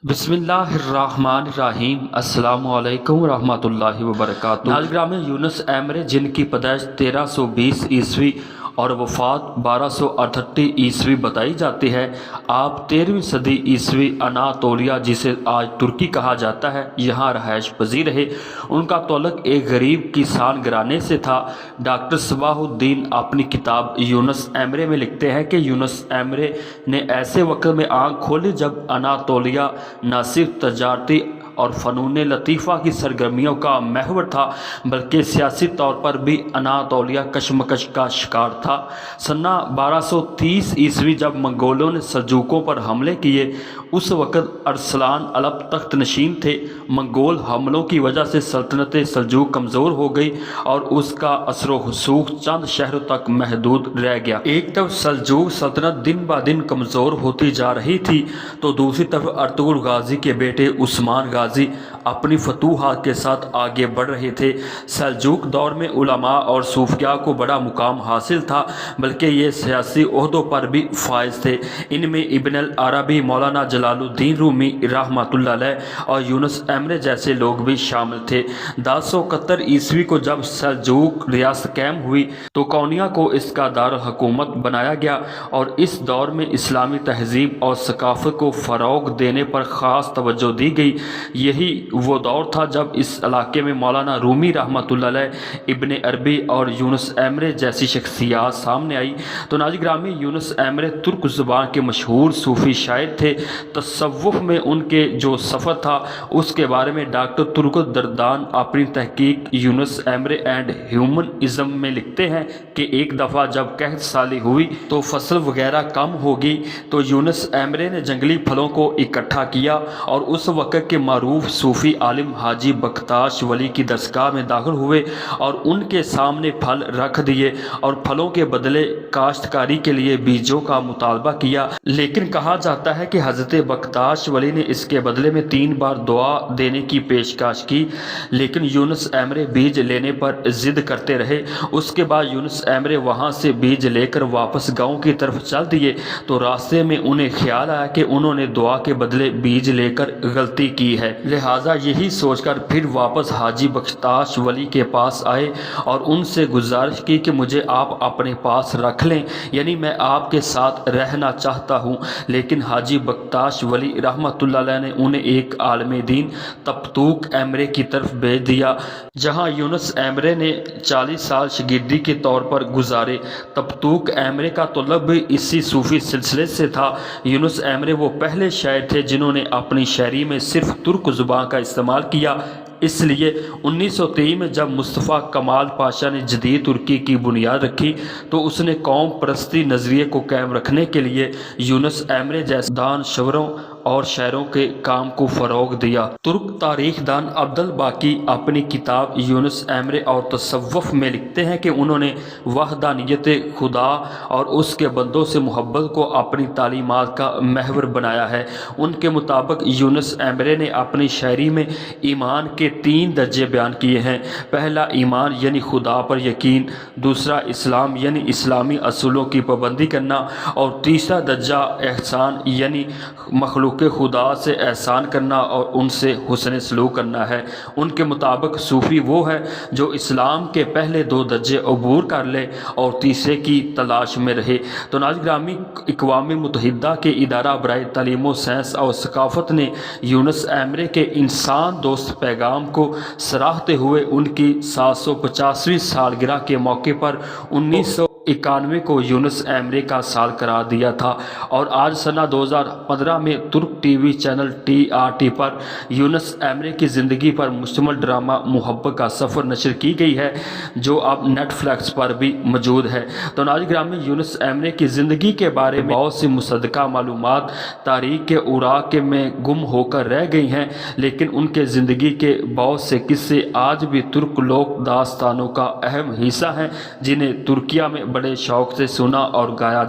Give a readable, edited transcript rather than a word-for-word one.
बिस्मिल्लाहिर्रहमानिर्रहीम। अस्सलाम वालेकुम रहमतुल्लाहि व बरकातुहू। नाज़रीन, यूनुस एमरे जिनकी पैदाइश 1320 ईस्वी और वफ़ात 1238 ईस्वी बताई जाती है, आप 13वीं सदी ईस्वी अनातोलिया, जिसे आज तुर्की कहा जाता है, यहाँ रहायश पजीर रहे। उनका तल्लुक़ एक गरीब किसान घराने से था। डॉक्टर सबाहुद्दीन अपनी किताब यूनुस एमरे में लिखते हैं कि यूनुस एमरे ने ऐसे वक्त में आँख खोली जब अनातोलिया न सिर्फ तजारती और फ़नून लतीफ़ा की सरगर्मियों का महवर था, बल्कि सियासी तौर पर भी अनातोलिया कशमकश का शिकार था। सन्ना 1230 ईस्वी जब मंगोलों ने सल्जूकों पर हमले किए, उस वक़्त अरसलान अलप तख्त नशीन थे। मंगोल हमलों की वजह से सल्तनत सल्जूक कमज़ोर हो गई और उसका असर हुसूख चंद शहरों तक महदूद रह गया। एक तरफ सल्जूक सल्तनत दिन ब दिन कमज़ोर होती जा रही थी, तो दूसरी तरफ अर्तुगरुल गाजी के बेटे उस्मान गाजी अपनी फतूहात के साथ आगे बढ़ रहे थे। सल्जूक दौर में उलमा और सूफिया को बड़ा मुकाम हासिल था, बल्कि ये सियासी ओहदों पर भी फायज थे। इनमें इब्न अल अरबी, मौलाना जलालुद्दीन रूमी रहमतुल्लाह अलैह और यूनुस एमरे जैसे लोग भी शामिल थे। 1071 ईस्वी को जब सल्जूक रियासत कायम हुई तो कौनिया को इसका दारुल हुकूमत बनाया गया और इस दौर में इस्लामी तहजीब और सकाफत को फ़रोग़ देने पर ख़ास तवज्जो दी गई। यही वो दौर था जब इस इलाके में मौलाना रूमी रहमतुल्लाह अलैह, इब्न अरबी और यूनुस एमरे जैसी शख्सियात सामने आई। तो नाज़रीन, यूनुस एमरे तुर्क ज़ुबान के मशहूर सूफ़ी शायर थे। तसव्वुफ़ में उनके जो सफ़र था उसके बारे में डॉक्टर तुर्क दरदान अपनी तहकीक यूनुस एमरे एंड ह्यूमनिज़्म में लिखते हैं कि एक दफ़ा जब कहत साली हुई तो फसल वगैरह कम होगी, तो यूनुस एमरे ने जंगली फलों को इकट्ठा किया और उस वक़्त के मारूफ सूफ़ी आलिम हाजी बख्ताश वली की दरसगाह में दाखिल हुए और उनके सामने फल रख दिए और फलों के बदले काश्तकारी के लिए बीजों का मुतालबा किया। लेकिन कहा जाता है कि हज़रत बख्ताश वली ने इसके बदले में 3 बार दुआ देने की पेशकश की, लेकिन यूनुस एमरे बीज लेने पर ज़िद करते रहे। उसके बाद यूनुस एमरे वहाँ से बीज लेकर वापस गाँव की तरफ चल दिए, तो रास्ते में उन्हें ख्याल आया कि उन्होंने दुआ के बदले बीज लेकर गलती की है। लिहाजा यही सोचकर फिर वापस हाजी बख्ताश वली के पास आए और उनसे गुजारिश की कि मुझे आप अपने पास रख लें, यानी मैं आपके साथ रहना चाहता हूँ। लेकिन हाजी बख्ताश वली रहमतुल्लाह अलैह ने उन्हें एक आलम दीन तप्तूक एमरे की तरफ भेज दिया, जहाँ यूनुस एमरे ने 40 साल शागिर्दी के तौर पर गुजारे। तप्तूक एमरे का तलब भी इसी सूफ़ी सिलसिले से था। यूनुस एमरे वो पहले शायर थे जिन्होंने अपनी शायरी में सिर्फ तुर्क ज़ुबान का इस्तेमाल किया। इसलिए 1923 में जब मुस्तफ़ा कमाल पाशा ने जदीद तुर्की की बुनियाद रखी, तो उसने कौम परस्ती नज़रिए को कायम रखने के लिए यूनुस एमरे जैसे दानशवरों और शायरों के काम को फ़रोग़ दिया। तुर्क तारीख़ दान अब्दुल बाकी अपनी किताब यूनुस एमरे और तसव्वुफ़ में लिखते हैं कि उन्होंने वहदानियत खुदा और उसके बंदों से मोहब्बत को अपनी तालीमात का महवर बनाया है। उनके मुताबिक यूनुस एमरे ने अपनी शायरी में ईमान के 3 दर्जे बयान किए हैं। पहला ईमान यानी खुदा पर यकीन, दूसरा इस्लाम यानी इस्लामी असूलों की पाबंदी करना, और तीसरा दर्जा एहसान यानी मखलूक के खुदा से एहसान करना और उनसे हुस्न सलूक करना है। उनके मुताबिक सूफ़ी वो है जो इस्लाम के पहले 2 दर्जे अबूर कर ले और तीसरे की तलाश में रहे। तो नाज़रीन, अक़वाम मुत्तहिदा के इदारा बराए तालीम व साइंस और सकाफ़त ने यूनुस एमरे के इंसान दोस्त पैगाम को सराहते हुए उनकी 750वीं सालगिरह के मौके पर 1991 को यूनुस एमरे का साल करार दिया था। और आज सना 2015 में तुर्क टीवी चैनल TRT पर यूनुस एमरे की ज़िंदगी पर मुश्तमिल ड्रामा मोहब्बत का सफ़र नशर की गई है, जो अब नेटफ्लिक्स पर भी मौजूद है। तो नाज़रीन, यूनुस एमरे की ज़िंदगी के बारे में बहुत सी मुसद्दका मालूमात तारीख़ के उराक़ में गुम होकर रह गई हैं, लेकिन उनके ज़िंदगी के बहुत से किस्से आज भी तुर्क लोक दास्तानों का अहम हिस्सा हैं, जिन्हें तुर्किया में बड़े शौक़ से सुना और गाया